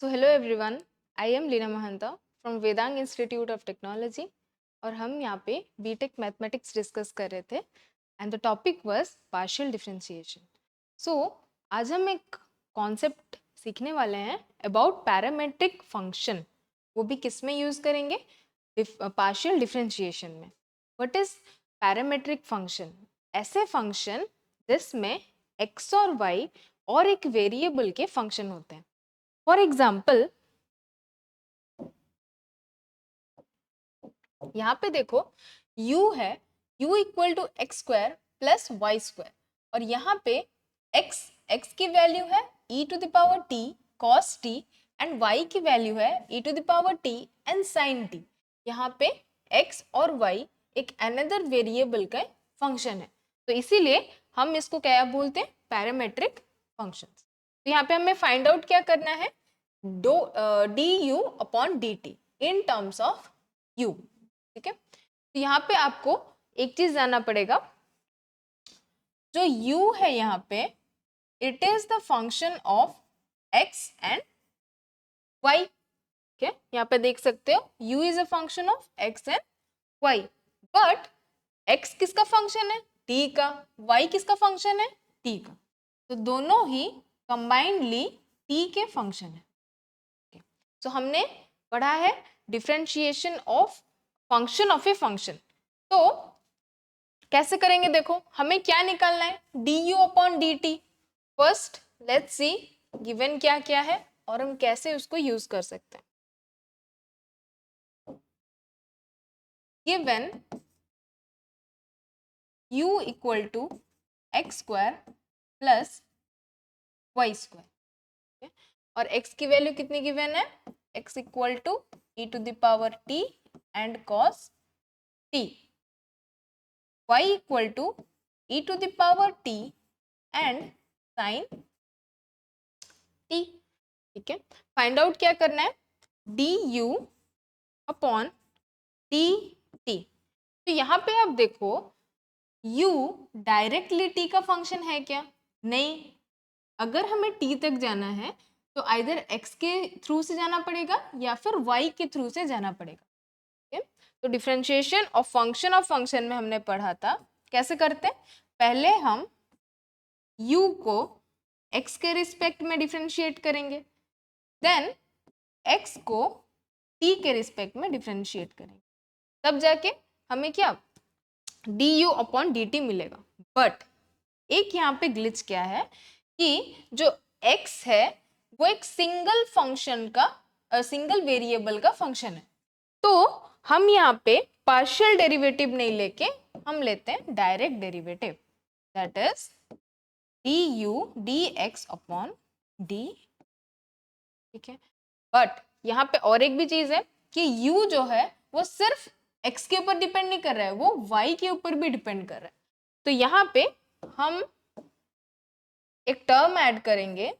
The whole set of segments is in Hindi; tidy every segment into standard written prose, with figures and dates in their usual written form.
So hello everyone, I am Leena Mahanta from Vedang Institute of Technology और हम यहाँ पे बीटेक मैथमेटिक्स डिस्कस कर रहे थे and the topic was partial differentiation. So आज हम एक कॉन्सेप्ट सीखने वाले हैं अबाउट पैरामेट्रिक फंक्शन. वो भी किस में यूज़ करेंगे? पार्शियल डिफरेंशिएशन में. What is parametric function? ऐसे फंक्शन जिसमें x और y और एक वेरिएबल के फंक्शन होते हैं. फॉर एग्जाम्पल यहाँ पे देखो u है, u equal to x square plus y square और यहाँ पे x की वैल्यू है e to the power t cos t and y की वैल्यू है e to the power t and sin t. यहाँ पे x और y एक अनदर वेरिएबल का फंक्शन है, तो इसीलिए हम इसको क्या बोलते हैं? Parametric functions. तो यहाँ पे हमें फाइंड आउट क्या करना है? du upon dt in terms of u. ठीक है, तो यहाँ पे आपको एक चीज जानना पड़ेगा, जो u है यहाँ पे it is the function of x and y. ठीक है, यहाँ पे देख सकते हो u is a function of x and y, but x किसका फंक्शन है? t का. y किसका फंक्शन है? t का. तो दोनों ही कंबाइंडली t के फंक्शन है. तो हमने पढ़ा है differentiation of function of a function. तो कैसे करेंगे? देखो हमें क्या निकालना है? du upon dt. First let's see given क्या क्या है और हम कैसे उसको यूज कर सकते हैं. Given u equal to x square plus y square और x की वैल्यू कितनी गिवन है? x equal to e to the power t and cos t. y equal to e to the power t and sin t. ठीक है, फाइंड आउट क्या करना है? du upon dt. तो यहाँ पे आप देखो u डायरेक्टली t का फंक्शन है क्या? नहीं. अगर हमें t तक जाना है तो आइदर x के थ्रू से जाना पड़ेगा या फिर y के थ्रू से जाना पड़ेगा. okay? तो डिफरेंशिएशन ऑफ फंक्शन में हमने पढ़ा था कैसे करते हैं. पहले हम u को x के रिस्पेक्ट में डिफरेंशिएट करेंगे, देन x को t के रिस्पेक्ट में डिफरेंशिएट करेंगे, तब जाके हमें क्या du अपॉन dt मिलेगा. बट एक यहाँ पे ग्लिच क्या है कि जो x है वो एक सिंगल फंक्शन का सिंगल वेरिएबल का फंक्शन है. तो हम यहाँ पे पार्शियल डेरिवेटिव नहीं लेके हम लेते हैं direct derivative, that is du dx upon d. ठीक है, बट यहाँ पे और एक भी चीज है कि u जो है वो सिर्फ x के ऊपर डिपेंड नहीं कर रहा है, वो y के ऊपर भी डिपेंड कर रहा है. तो यहाँ पे हम एक टर्म ऐड करेंगे,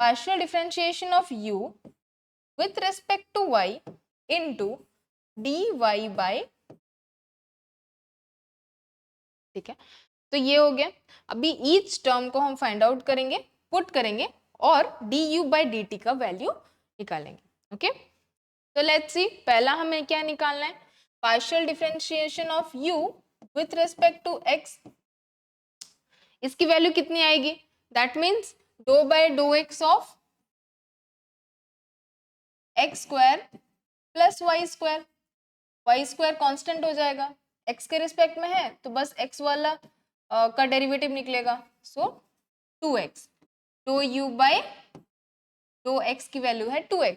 partial differentiation of u with respect to y into dy by. ठीक है, तो ये हो गया. अभी ईच टर्म को हम फाइंड आउट करेंगे, पुट करेंगे और du बाय dt का वैल्यू निकालेंगे. ओके, तो लेट्स सी पहला हमें क्या निकालना है? Partial differentiation of u with respect to x. इसकी वैल्यू कितनी आएगी? That means do by do x of x square plus y square. Y square constant हो जाएगा, x के रिस्पेक्ट में है तो बस x वाला का डेरिवेटिव निकलेगा. So 2x. Do u by do x की वैल्यू है 2x.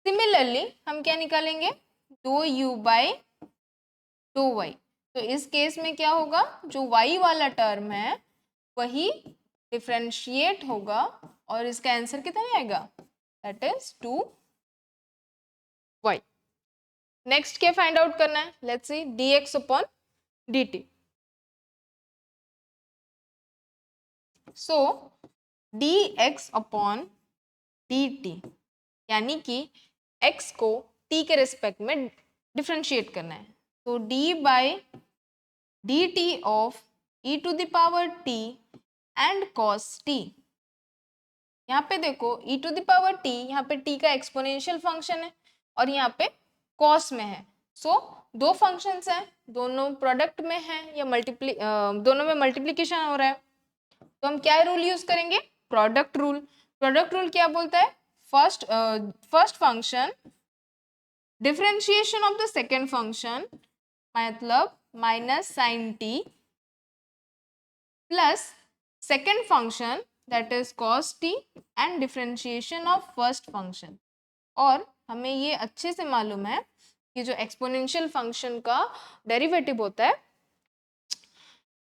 सिमिलरली हम क्या निकालेंगे? Do u by do y. तो इस केस में क्या होगा? जो y वाला टर्म है वही डिफरेंशिएट होगा और इसका आंसर कितना आएगा? That is 2y. नेक्स्ट क्या फाइंड आउट करना है? Let's see dx upon dt. So dx upon dt यानी कि x को t के रिस्पेक्ट में डिफरेंशिएट करना है. तो d by dt of e to the power t and cos t. यहाँ पे देखो e to the power t, यहाँ पे t का एक्सपोनेंशियल फंक्शन है और यहाँ पे कॉस में है। सो दो फंक्शंस हैं, दोनों प्रोडक्ट में है या दोनों में मल्टीप्लिकेशन हो रहा है, तो हम क्या रूल यूज करेंगे? Product rule. प्रोडक्ट रूल क्या बोलता है? First function differentiation of the second function, मतलब minus sine t plus second function that is cos t and differentiation of first function. और हमें ये अच्छे से मालूम है कि जो एक्सपोनेंशियल फंक्शन का डेरिवेटिव होता है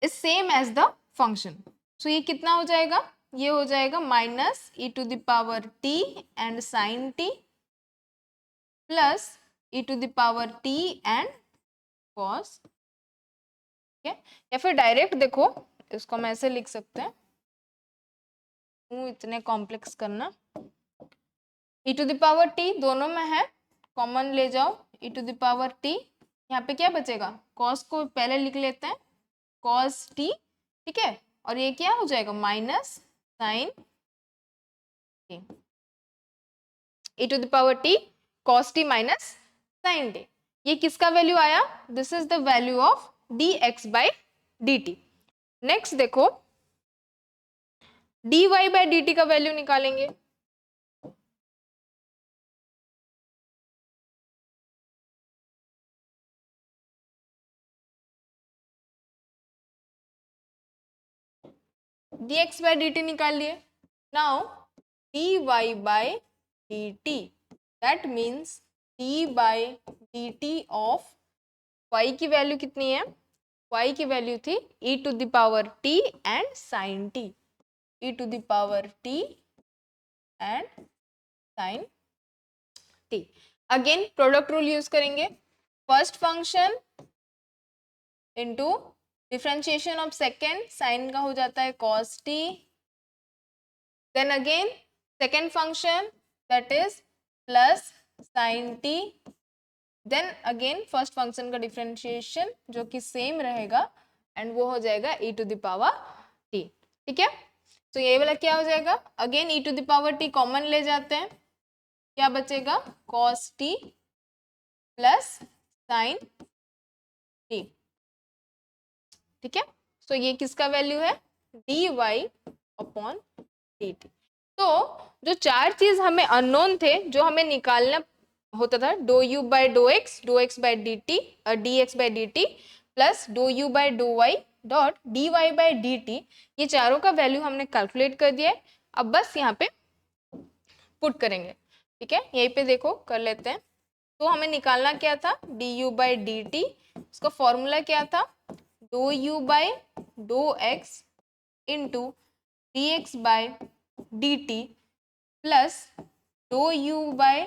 is same as the function. So ये कितना हो जाएगा? ये हो जाएगा minus e to the power t and sine t plus e to the power t and cos. ठीक है, या फिर डायरेक्ट देखो इसको हम ऐसे लिख सकते हैं, इतने कॉम्प्लेक्स करना। ई टू द पावर टी दोनों में है, कॉमन ले जाओ ई टू द पावर टी, यहाँ पे क्या बचेगा? कॉस को पहले लिख लेते हैं, कॉस टी, ठीक है, और ये क्या हो जाएगा? Minus sine t, e to the power t cos t minus sine t. ये किसका वैल्यू आया? This is the value of d x by d t. Next देखो d y by d t का वैल्यू निकालेंगे। dx by dt निकाल लिए। now dy by dt, that means d by dt of y की वैल्यू कितनी है? y की वैल्यू थी e to the power t and sin t, e to the power t and sin t। Again product rule use करेंगे, first function into differentiation of second, sine का हो जाता है cos t, then again second function that is plus sin t, then again first function का डिफरेंशिएशन जो कि सेम रहेगा एंड वो हो जाएगा e to the power t। ठीक है, तो ये वाला क्या हो जाएगा? Again e to the power t common ले जाते हैं, क्या बचेगा? cos t plus sin t। ठीक है, तो ये किसका वैल्यू है? dy upon dt। तो जो चार चीज हमें अननोन थे, जो हमें निकालना होता था, do u by do x by d t, d x by d t plus do u by do y dot d y by d t, ये चारों का वैल्यू हमने कैलकुलेट कर दिया है। अब बस यहाँ पे पुट करेंगे। ठीक है, यहीं पे देखो कर लेते हैं। तो हमें निकालना क्या था? D u by d t, उसका फॉर्मूला क्या था? Do u by do x into d x by d t plus do u by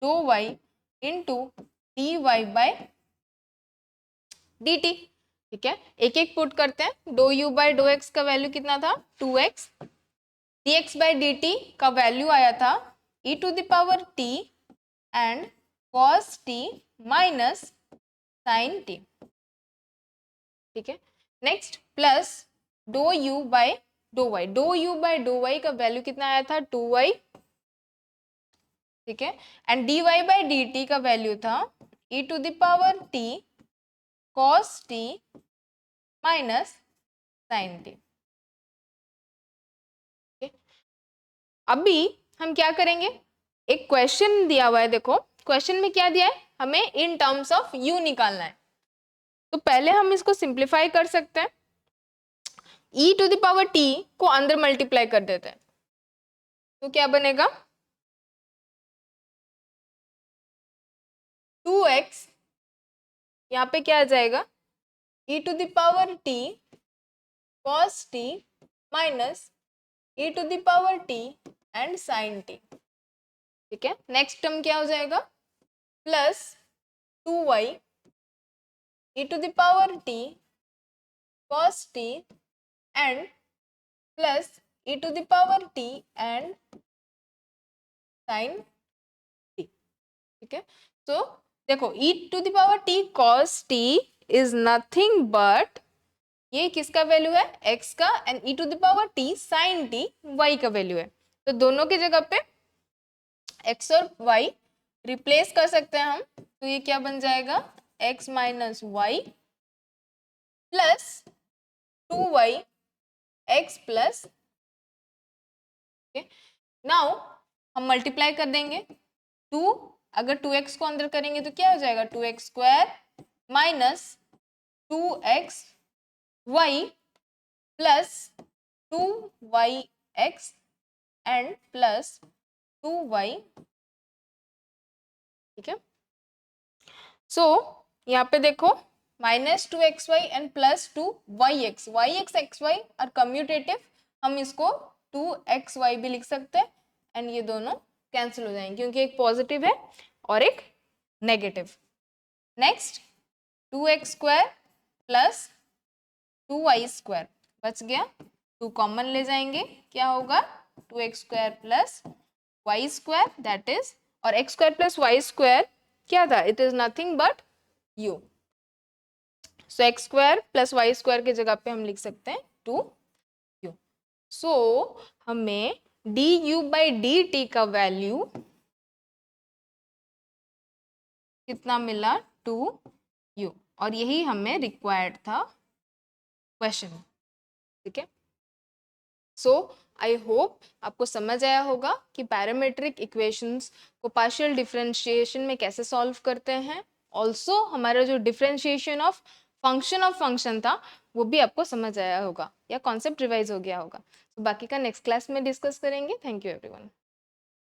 do y into d y by d t. ठीक है, एक एक पुट करते हैं। Do u by do x का वैल्यू कितना था? 2x, d x by d t का वैल्यू आया था e to the power t and cos t minus sin t। ठीक है, next plus do u by do y, do u by do y का वैल्यू कितना आया था? 2y। ठीक है, एंड dy बाय dt का वैल्यू था e to the power t cos t minus sin t। अभी हम क्या करेंगे? एक क्वेश्चन दिया हुआ है, देखो क्वेश्चन में क्या दिया है? हमें इन टर्म्स ऑफ u निकालना है। तो पहले हम इसको सिंप्लीफाई कर सकते हैं, e to the power t को अंदर मल्टीप्लाई कर देते हैं, तो क्या बनेगा? 2x, यहाँ पे क्या आ जाएगा? e to the power t cos t minus e to the power t and sin t। ठीक है, नेक्स्ट टर्म क्या हो जाएगा? Plus 2y e to the power t cos t and plus e to the power t and sin t। ठीक है, तो देखो e to the power t cos t is nothing but ये किसका वैल्यू है, x का, and e to the power t sin t y का वैल्यू है। तो दोनों की जगह पे x और y रिप्लेस कर सकते हैं हम, तो ये क्या बन जाएगा, x minus y plus 2y x plus, now हम मल्टीप्लाई कर देंगे, 2 अगर 2x को अंदर करेंगे तो क्या हो जाएगा, 2x square minus 2x y plus 2yx and plus 2y, ठीक है। सो यहाँ पे देखो minus 2xy and plus 2yx, yx xy are commutative, हम इसको 2xy भी लिख सकते हैं एंड ये दोनों कैंसिल हो जाएंगे क्योंकि एक पॉजिटिव है और एक negative. Next 2x square plus 2y square बच गया, 2 कॉमन ले जाएंगे, क्या होगा 2x square plus y square that is, और x square plus y square क्या था, it is nothing but u, so x square plus y square की जगह पे हम लिख सकते हैं 2u। सो हमें du बाई dt का वैल्यू कितना मिला, 2u, और यही हमें रिक्वायर्ड था क्वेश्चन, ठीक है। सो आई होप आपको समझ आया होगा कि पैरामेट्रिक इक्वेशंस को पार्शियल डिफरेंशिएशन में कैसे सॉल्व करते हैं। ऑल्सो हमारा जो डिफरेंशिएशन ऑफ फंक्शन था वो भी आपको समझ आया होगा या कॉन्सेप्ट रिवाइज हो गया होगा। तो बाकी का नेक्स्ट क्लास में डिस्कस करेंगे। Thank you everyone.